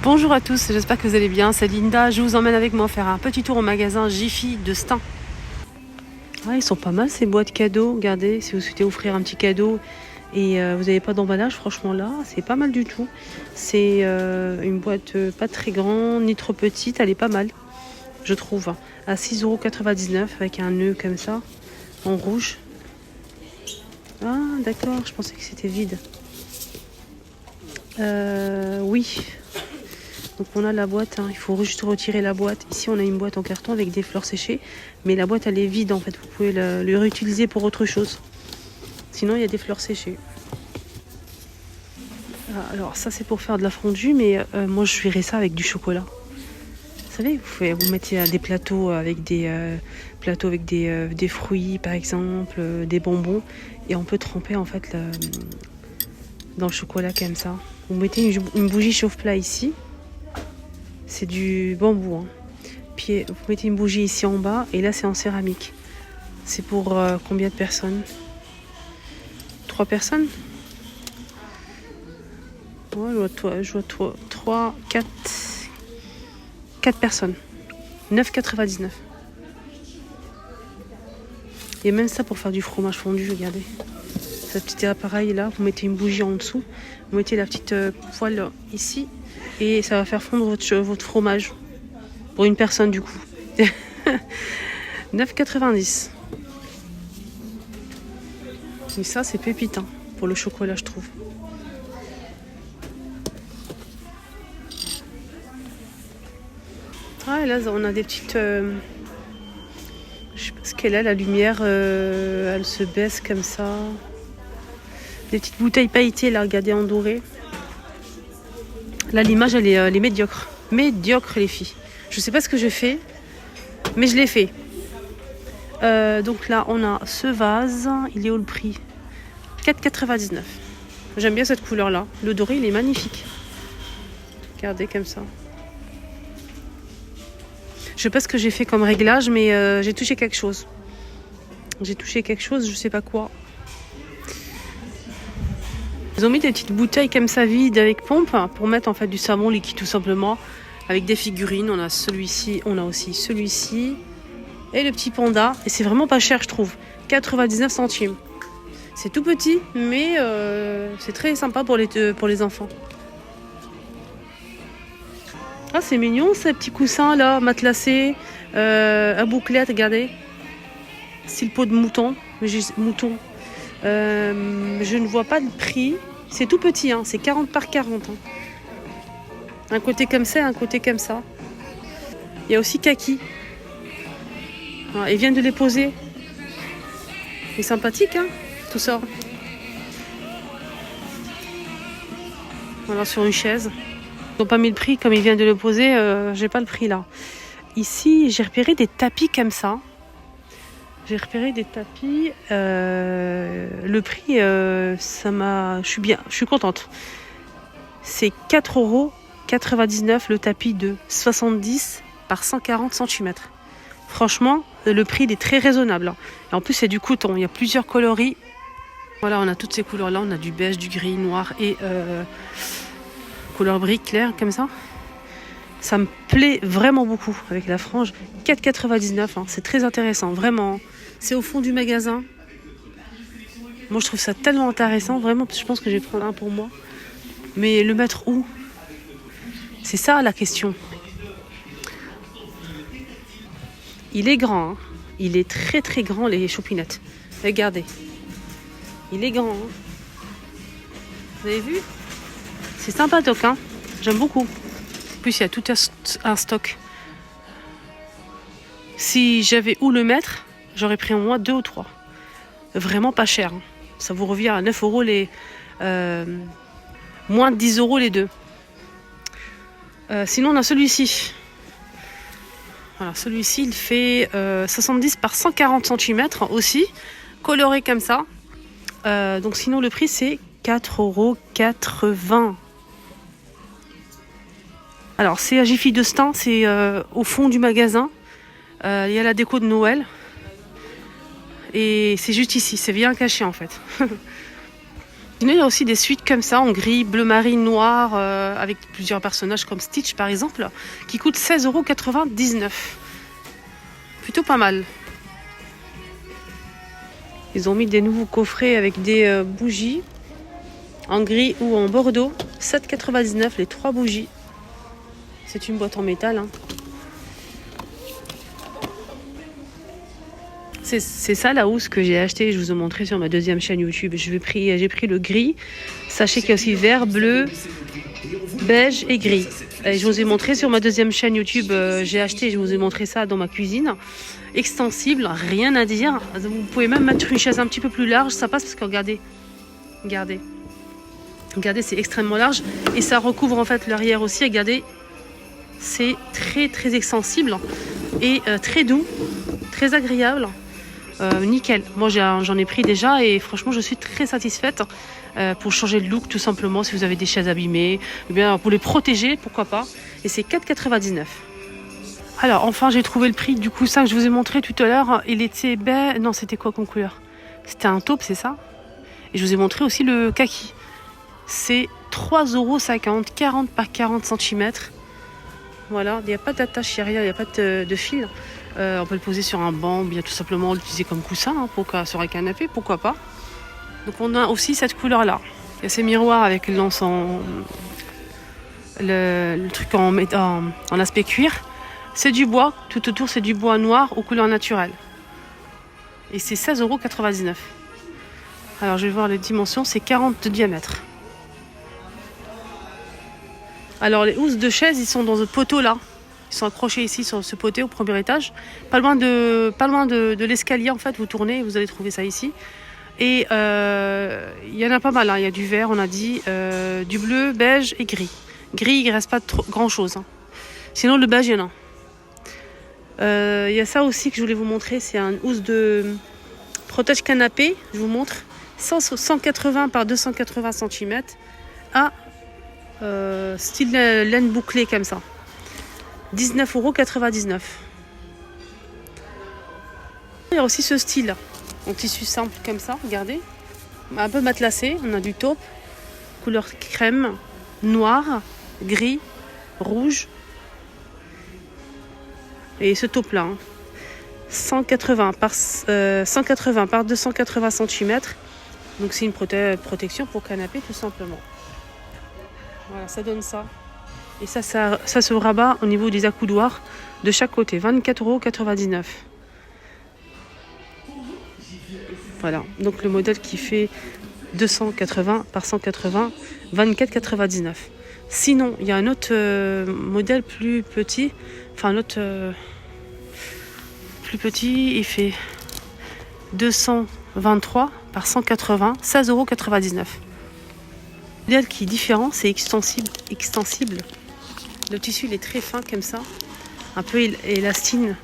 Bonjour à tous, j'espère que vous allez bien, c'est Linda, je vous emmène avec moi faire un petit tour au magasin Jiffy de Stein. Ils sont pas mal ces boîtes cadeaux, regardez, si vous souhaitez offrir un petit cadeau et vous n'avez pas d'emballage, franchement là, c'est pas mal du tout. C'est une boîte pas très grande ni trop petite, elle est pas mal, je trouve, à 6,99 € avec un nœud comme ça, en rouge. Ah d'accord, je pensais que c'était vide. Oui. Donc on a la boîte, il faut juste retirer la boîte. Ici on a une boîte en carton avec des fleurs séchées, mais la boîte elle est vide en fait, vous pouvez le réutiliser pour autre chose. Sinon il y a des fleurs séchées. Alors ça c'est pour faire de la fondue, mais moi je ferais ça avec du chocolat. Vous savez, vous mettez des plateaux avec des fruits par exemple, des bonbons, et on peut tremper en fait dans le chocolat comme ça. Vous mettez une bougie chauffe-plat ici. C'est du bambou. Puis vous mettez une bougie ici en bas et là c'est en céramique. C'est pour combien de personnes? 3 personnes? Ouais, je vois 3, 4 personnes. 9,99 €. Il y a même ça pour faire du fromage fondu, regardez. Ce petit appareil là, vous mettez une bougie en dessous, vous mettez la petite poêle ici et ça va faire fondre votre fromage pour une personne du coup. 9,90 €. Mais ça c'est pépite pour le chocolat je trouve. Et là on a des petites je sais pas ce qu'elle a, la lumière elle se baisse comme ça. Des petites bouteilles pailletées là, regardez, en doré. Là l'image elle est médiocre. Médiocre les filles. Je sais pas ce que je fais, mais je l'ai fait. Donc là on a ce vase, il est où le prix? 4,99 €. J'aime bien cette couleur là. Le doré il est magnifique. Regardez comme ça. Je sais pas ce que j'ai fait comme réglage, mais j'ai touché quelque chose. Je sais pas quoi. Ils ont mis des petites bouteilles comme ça vides avec pompe pour mettre en fait du savon liquide tout simplement. Avec des figurines, on a celui-ci, on a aussi celui-ci. Et le petit panda. Et c'est vraiment pas cher je trouve. 99 centimes. C'est tout petit, mais c'est très sympa pour les enfants. Ah c'est mignon ces petits coussins là, matelassés. À bouclette, regardez. Style peau de mouton. Je ne vois pas de prix. C'est tout petit, c'est 40 par 40. Un côté comme ça, un côté comme ça. Il y a aussi Kaki. Ils viennent de les poser. C'est sympathique, tout ça. Voilà, sur une chaise. Ils n'ont pas mis le prix, comme ils viennent de le poser, j'ai pas le prix là. Ici, j'ai repéré des tapis comme ça. Le prix, je suis contente. C'est 4,99 € le tapis de 70 par 140 cm. Franchement, le prix il est très raisonnable. Et en plus, c'est du coton. Il y a plusieurs coloris. Voilà, on a toutes ces couleurs-là. On a du beige, du gris, noir et couleur brique claire, comme ça. Ça me plaît vraiment beaucoup avec la frange. 4,99 €. C'est très intéressant, vraiment. C'est au fond du magasin. Moi, je trouve ça tellement intéressant. Vraiment, je pense que je vais prendre un pour moi. Mais le mettre où? C'est ça la question. Il est grand. Il est très très grand, les choupinettes. Regardez. Il est grand. Vous avez vu? C'est sympatoque. J'aime beaucoup. En plus, il y a tout un stock. Si j'avais où le mettre, j'aurais pris au moins 2 ou 3. Vraiment pas cher. Ça vous revient à 9 € les... moins de 10 € les deux. Sinon, on a celui-ci. Voilà, celui-ci, il fait 70 par 140 cm aussi. Coloré comme ça. Donc sinon, le prix, c'est 4,80 €. Alors, c'est à Jiffy de Stein. C'est au fond du magasin. Il y a la déco de Noël. Et c'est juste ici, c'est bien caché en fait. Sinon, il y a aussi des suites comme ça, en gris, bleu marine, noir, avec plusieurs personnages comme Stitch par exemple, qui coûtent 16,99 €. Plutôt pas mal. Ils ont mis des nouveaux coffrets avec des bougies en gris ou en bordeaux. 7,99 € les 3 bougies. C'est une boîte en métal. Hein. C'est ça la housse que j'ai acheté. Je vous ai montré sur ma deuxième chaîne YouTube. J'ai pris le gris. Sachez qu'il y a aussi vert, bleu, beige et gris. Et je vous ai montré sur ma deuxième chaîne YouTube. J'ai acheté, je vous ai montré ça dans ma cuisine. Extensible, rien à dire. Vous pouvez même mettre une chaise un petit peu plus large. Ça passe parce que regardez. Regardez, c'est extrêmement large. Et ça recouvre en fait l'arrière aussi. Regardez, c'est très très extensible et très doux, très agréable. Nickel, moi j'en ai pris déjà et franchement je suis très satisfaite pour changer de look tout simplement si vous avez des chaises abîmées, ou bien pour les protéger, pourquoi pas. Et c'est 4,99 €. Alors enfin j'ai trouvé le prix du coussin que je vous ai montré tout à l'heure. Il était non, c'était quoi comme couleur? C'était un taupe, c'est ça? Et je vous ai montré aussi le kaki. C'est 3,50 €, 40 par 40 cm. Voilà, il n'y a pas d'attache, il n'y a rien, il n'y a pas de fil. On peut le poser sur un banc ou bien tout simplement l'utiliser comme coussin sur un canapé, pourquoi pas. Donc on a aussi cette couleur-là. Il y a ces miroirs avec le truc en aspect cuir. C'est du bois, tout autour c'est du bois noir aux couleurs naturelles. Et c'est 16,99 €. Alors je vais voir les dimensions, c'est 40 de diamètre. Alors les housses de chaise, ils sont dans ce poteau là. Ils sont accrochés ici sur ce poteau au premier étage. Pas loin de l'escalier en fait, vous tournez, vous allez trouver ça ici. Et il y en a pas mal, hein. Il y a du vert, on a dit, du bleu, beige et gris. Gris, il ne reste pas grand chose. Hein. Sinon le beige, il y en a. Il y a ça aussi que je voulais vous montrer, c'est un housse de protège canapé, je vous montre. 180 par 280 cm à style laine bouclée comme ça. 19,99 €. Il y a aussi ce style en tissu simple comme ça, regardez. Un peu matelassé, on a du taupe, couleur crème, noir, gris, rouge. Et ce taupe là, hein. 180 par 280 cm. Donc c'est une protection pour canapé tout simplement. Voilà, ça donne ça. Et ça se rabat au niveau des accoudoirs de chaque côté. 24,99 €. Voilà, donc le modèle qui fait 280 par 180, 24,99 €. Sinon, il y a un autre modèle plus petit. Enfin, un autre plus petit, il fait 223 par 180, 16,99 €. Le modèle qui est différent, c'est extensible. Le tissu il est très fin comme ça, un peu élastine.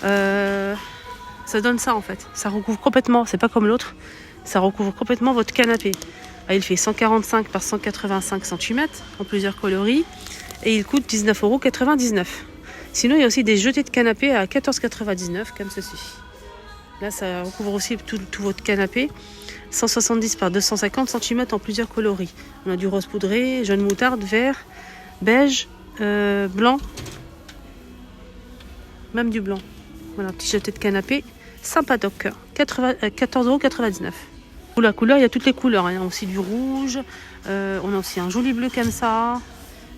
Ça donne ça en fait. Ça recouvre complètement, c'est pas comme l'autre, ça recouvre complètement votre canapé. Ah, il fait 145 par 185 cm en plusieurs coloris et il coûte 19,99 €. Sinon, il y a aussi des jetés de canapé à 14,99 € comme ceci. Là, ça recouvre aussi tout votre canapé. 170 par 250 cm en plusieurs coloris. On a du rose poudré, jaune moutarde, vert, beige, blanc, même du blanc. Voilà, petit jeté de canapé, sympatoc, 14,99 €. Pour la couleur, il y a toutes les couleurs. Il y a aussi du rouge, on a aussi un joli bleu comme ça,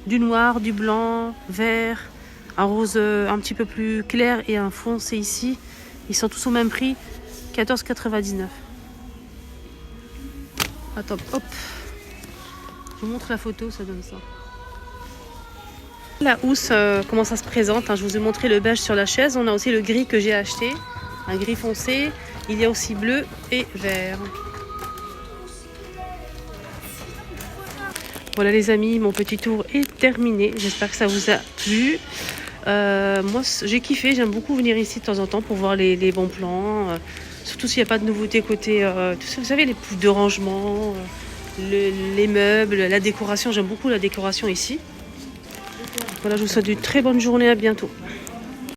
du noir, du blanc, vert, un rose un petit peu plus clair et un foncé ici. Ils sont tous au même prix, 14,99 €. Attends, hop, je vous montre la photo, ça donne ça. La housse, comment ça se présente, hein, je vous ai montré le beige sur la chaise. On a aussi le gris que j'ai acheté, un gris foncé. Il y a aussi bleu et vert. Voilà les amis, mon petit tour est terminé. J'espère que ça vous a plu. Moi j'ai kiffé, j'aime beaucoup venir ici de temps en temps pour voir les bons plans. Surtout s'il n'y a pas de nouveautés côté, vous savez, les poutres de rangement, les meubles, la décoration. J'aime beaucoup la décoration ici. Voilà, je vous souhaite une très bonne journée, à bientôt.